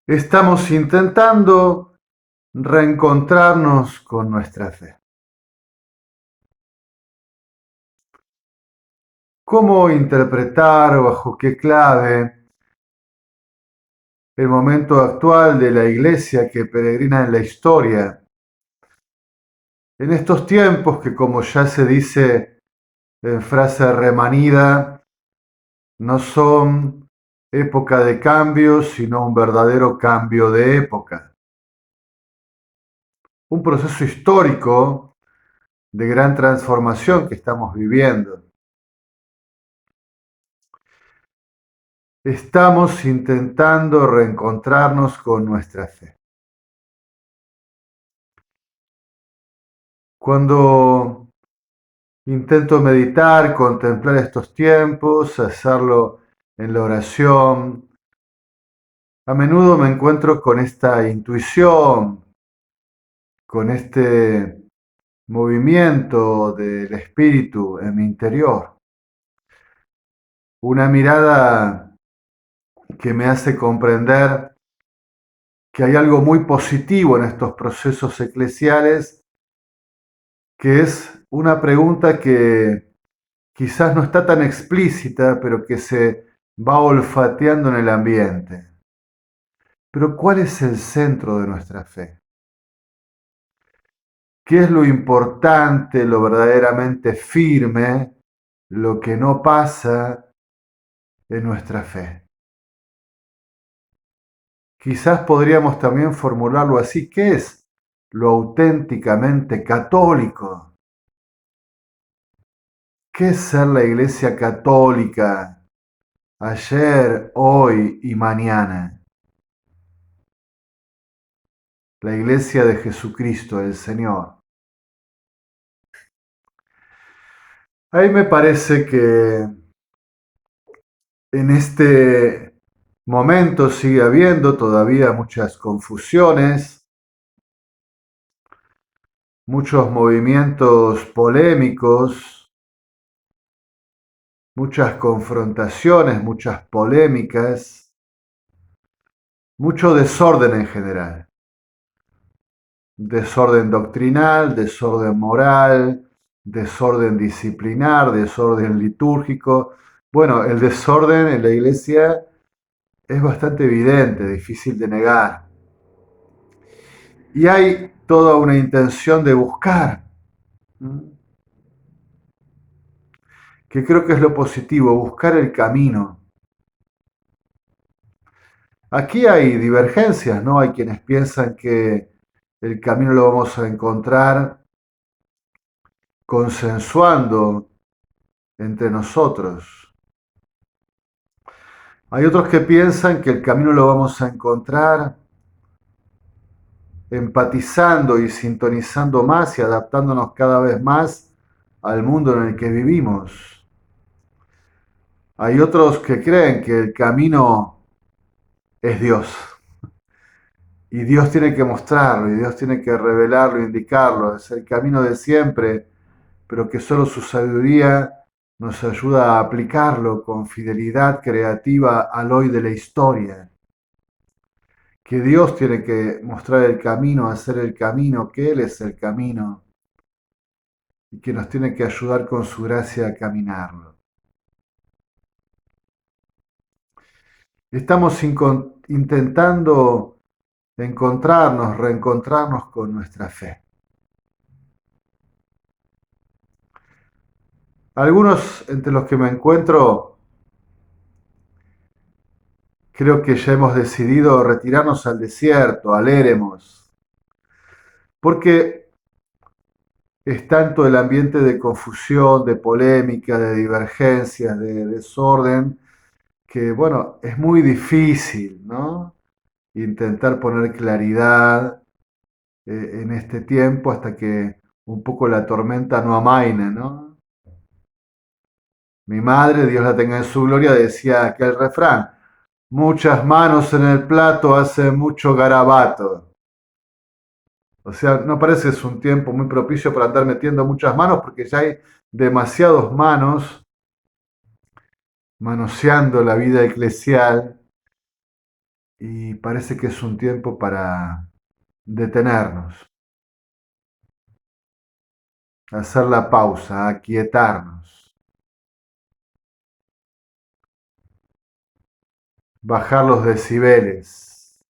Estamos intentando reencontrarnos con nuestra fe. ¿Cómo interpretar o bajo qué clave el momento actual de la iglesia que peregrina en la historia? En estos tiempos que, como ya se dice en frase remanida, no son época de cambio, sino un verdadero cambio de época. Un proceso histórico de gran transformación que estamos viviendo. Estamos intentando reencontrarnos con nuestra fe. Cuando intento meditar, contemplar estos tiempos, hacerlo en la oración, a menudo me encuentro con esta intuición, con este movimiento del espíritu en mi interior. Una mirada que me hace comprender que hay algo muy positivo en estos procesos eclesiales, que es una pregunta que quizás no está tan explícita, pero que se va olfateando en el ambiente. Pero ¿cuál es el centro de nuestra fe? ¿Qué es lo importante, lo verdaderamente firme, lo que no pasa en nuestra fe? Quizás podríamos también formularlo así: ¿qué es lo auténticamente católico? ¿Qué es ser la Iglesia católica ayer, hoy y mañana? La Iglesia de Jesucristo, el Señor. Ahí me parece que en este momento sigue habiendo todavía muchas confusiones, muchos movimientos polémicos, muchas confrontaciones, muchas polémicas, mucho desorden en general. Desorden doctrinal, desorden moral, desorden disciplinar, desorden litúrgico. Bueno, el desorden en la iglesia es bastante evidente, difícil de negar. Y hay toda una intención de buscar, que creo que es lo positivo, buscar el camino. Aquí hay divergencias, ¿no? Hay quienes piensan que el camino lo vamos a encontrar consensuando entre nosotros. Hay otros que piensan que el camino lo vamos a encontrar empatizando y sintonizando más y adaptándonos cada vez más al mundo en el que vivimos. Hay otros que creen que el camino es Dios. Y Dios tiene que mostrarlo, y Dios tiene que revelarlo, indicarlo. Es el camino de siempre, pero que solo su sabiduría nos ayuda a aplicarlo con fidelidad creativa al hoy de la historia. Que Dios tiene que mostrar el camino, hacer el camino, que Él es el camino, y que nos tiene que ayudar con su gracia a caminarlo. Estamos intentando encontrarnos, reencontrarnos con nuestra fe. Algunos entre los que me encuentro creo que ya hemos decidido retirarnos al desierto, al éremos, porque es tanto el ambiente de confusión, de polémica, de divergencias, de desorden, que bueno, es muy difícil, ¿no? Intentar poner claridad en este tiempo hasta que un poco la tormenta no amaine, ¿no? Mi madre, Dios la tenga en su gloria, decía aquel refrán: muchas manos en el plato hacen mucho garabato. O sea, no parece que es un tiempo muy propicio para andar metiendo muchas manos porque ya hay demasiados manos manoseando la vida eclesial y parece que es un tiempo para detenernos, hacer la pausa, aquietarnos, bajar los decibeles.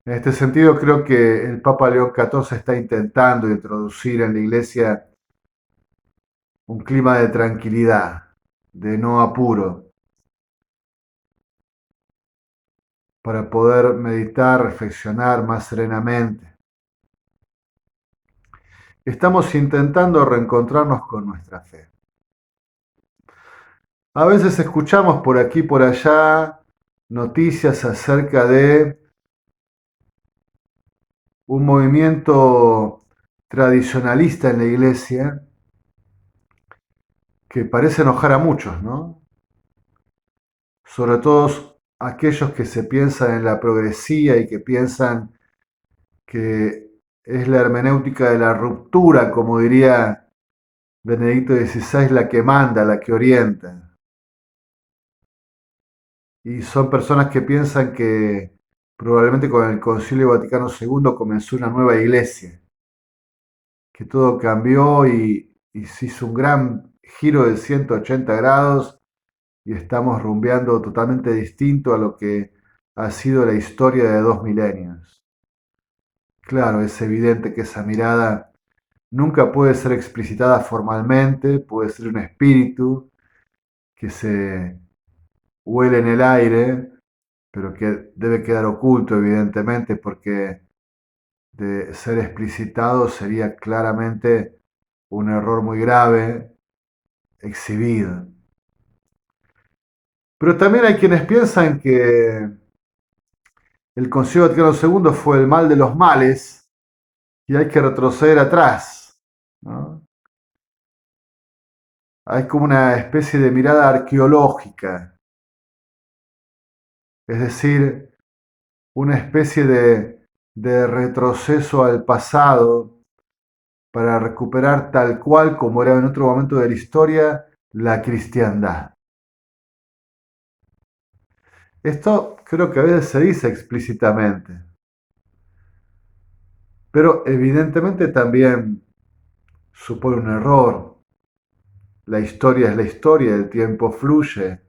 En este sentido, creo que el Papa León XIV está intentando introducir en la Iglesia un clima de tranquilidad, de no apuro, para poder meditar, reflexionar más serenamente. Estamos intentando reencontrarnos con nuestra fe. A veces escuchamos por aquí y por allá noticias acerca de un movimiento tradicionalista en la iglesia que parece enojar a muchos, ¿no? Sobre todo aquellos que se piensan en la progresía y que piensan que es la hermenéutica de la ruptura, como diría Benedicto XVI, la que manda, la que orienta. Y son personas que piensan que probablemente con el Concilio Vaticano II comenzó una nueva iglesia, que todo cambió y se hizo un gran giro de 180 grados y estamos rumbeando totalmente distinto a lo que ha sido la historia de 2 milenios. Claro, es evidente que esa mirada nunca puede ser explicitada formalmente, puede ser un espíritu que se huele en el aire, pero que debe quedar oculto, evidentemente, porque de ser explicitado sería claramente un error muy grave, exhibido. Pero también hay quienes piensan que el Concilio Vaticano II fue el mal de los males y hay que retroceder atrás, ¿no? Hay como una especie de mirada arqueológica, es decir, una especie de retroceso al pasado para recuperar tal cual como era en otro momento de la historia la cristiandad. Esto creo que a veces se dice explícitamente, pero evidentemente también supone un error. La historia es la historia, el tiempo fluye,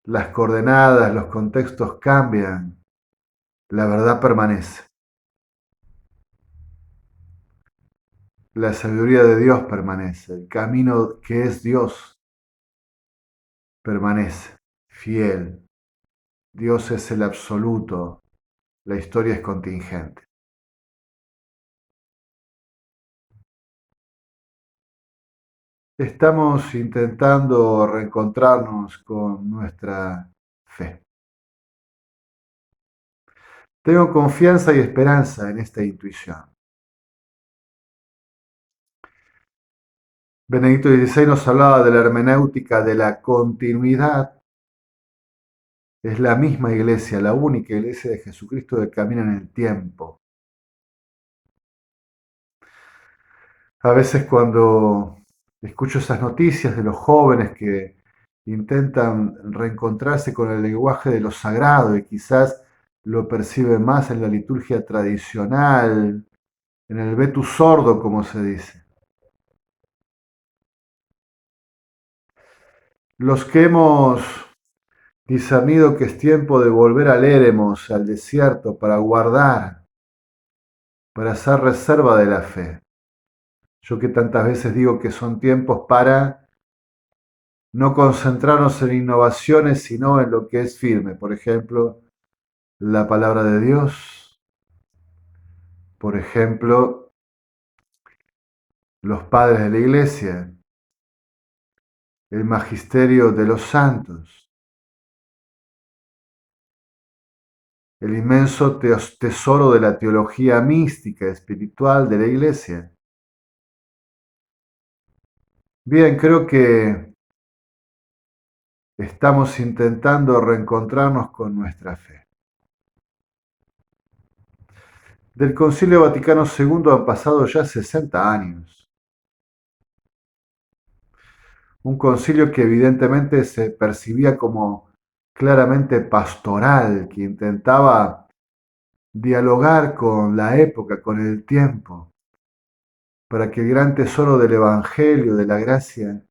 las coordenadas, los contextos cambian, la verdad permanece, la sabiduría de Dios permanece, el camino que es Dios permanece, fiel. Dios es el absoluto, la historia es contingente. Estamos intentando reencontrarnos con nuestra fe. Tengo confianza y esperanza en esta intuición. Benedicto XVI nos hablaba de la hermenéutica de la continuidad. Es la misma iglesia, la única iglesia de Jesucristo que camina en el tiempo. A veces cuando escucho esas noticias de los jóvenes que intentan reencontrarse con el lenguaje de lo sagrado y quizás lo perciben más en la liturgia tradicional, en el vetus sordo, como se dice. Los que hemos discernido que es tiempo de volver al éremos, al desierto, para guardar, para hacer reserva de la fe. Yo que tantas veces digo que son tiempos para no concentrarnos en innovaciones, sino en lo que es firme. Por ejemplo, la palabra de Dios. Por ejemplo, los padres de la iglesia. El magisterio de los santos. El inmenso tesoro de la teología mística, espiritual de la iglesia. Bien, creo que estamos intentando reencontrarnos con nuestra fe. Del Concilio Vaticano II han pasado ya 60 años. Un concilio que evidentemente se percibía como claramente pastoral, que intentaba dialogar con la época, con el tiempo, para que el gran tesoro del Evangelio, de la gracia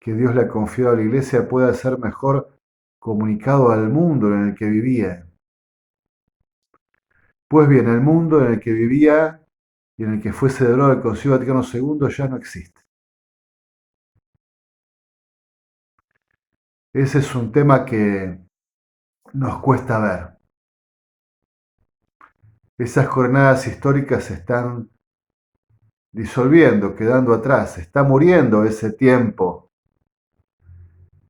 que Dios le ha confiado a la Iglesia, pueda ser mejor comunicado al mundo en el que vivía. Pues bien, el mundo en el que vivía y en el que fue celebrado el Concilio Vaticano II ya no existe. Ese es un tema que nos cuesta ver. Esas jornadas históricas se están disolviendo, quedando atrás. Está muriendo ese tiempo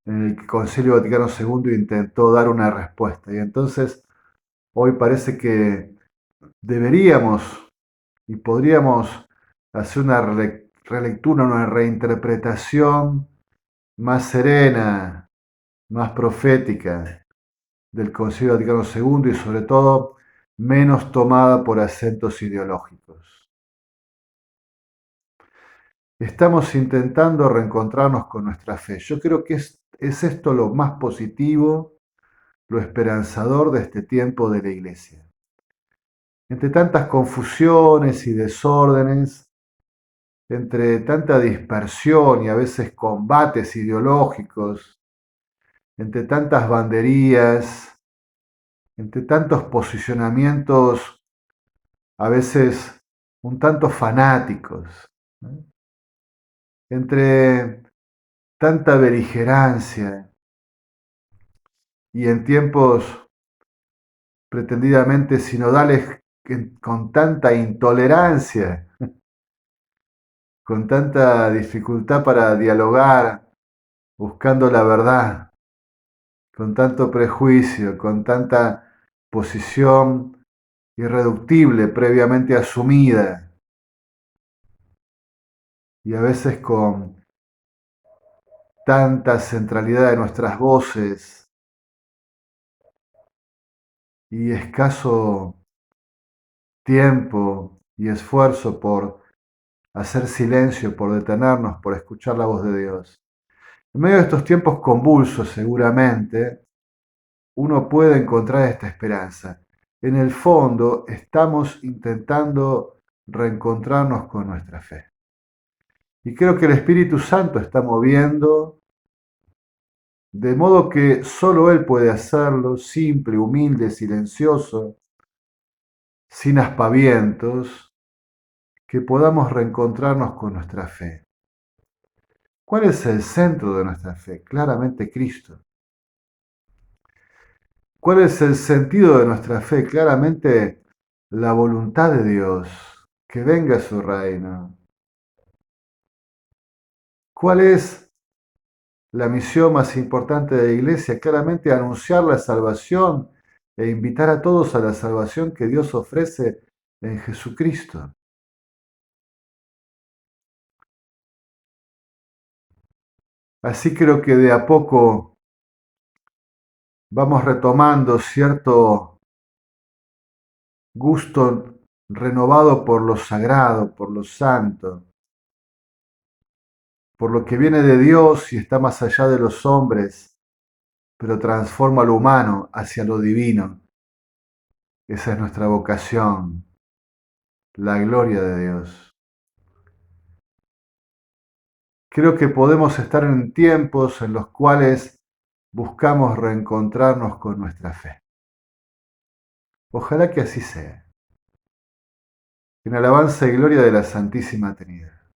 en el que el Concilio Vaticano II intentó dar una respuesta. Y entonces hoy parece que deberíamos y podríamos hacer una relectura, una reinterpretación más serena, más profética del Concilio Vaticano II y sobre todo menos tomada por acentos ideológicos. Estamos intentando reencontrarnos con nuestra fe. Yo creo que es esto lo más positivo, lo esperanzador de este tiempo de la Iglesia. Entre tantas confusiones y desórdenes, entre tanta dispersión y a veces combates ideológicos, entre tantas banderías, entre tantos posicionamientos a veces un tanto fanáticos, ¿no? Entre tanta beligerancia y en tiempos pretendidamente sinodales con tanta intolerancia, con tanta dificultad para dialogar, buscando la verdad, con tanto prejuicio, con tanta posición irreductible previamente asumida y a veces con tanta centralidad de nuestras voces y escaso tiempo y esfuerzo por hacer silencio, por detenernos, por escuchar la voz de Dios. En medio de estos tiempos convulsos, seguramente, uno puede encontrar esta esperanza. En el fondo, estamos intentando reencontrarnos con nuestra fe. Y creo que el Espíritu Santo está moviendo, de modo que solo Él puede hacerlo, simple, humilde, silencioso, sin aspavientos, que podamos reencontrarnos con nuestra fe. ¿Cuál es el centro de nuestra fe? Claramente Cristo. ¿Cuál es el sentido de nuestra fe? Claramente la voluntad de Dios, que venga su reino. ¿Cuál es la misión más importante de la Iglesia? Claramente anunciar la salvación e invitar a todos a la salvación que Dios ofrece en Jesucristo. Así creo que de a poco vamos retomando cierto gusto renovado por lo sagrado, por lo santo, por lo que viene de Dios y está más allá de los hombres, pero transforma lo humano hacia lo divino. Esa es nuestra vocación, la gloria de Dios. Creo que podemos estar en tiempos en los cuales buscamos reencontrarnos con nuestra fe. Ojalá que así sea. En alabanza y gloria de la Santísima Trinidad.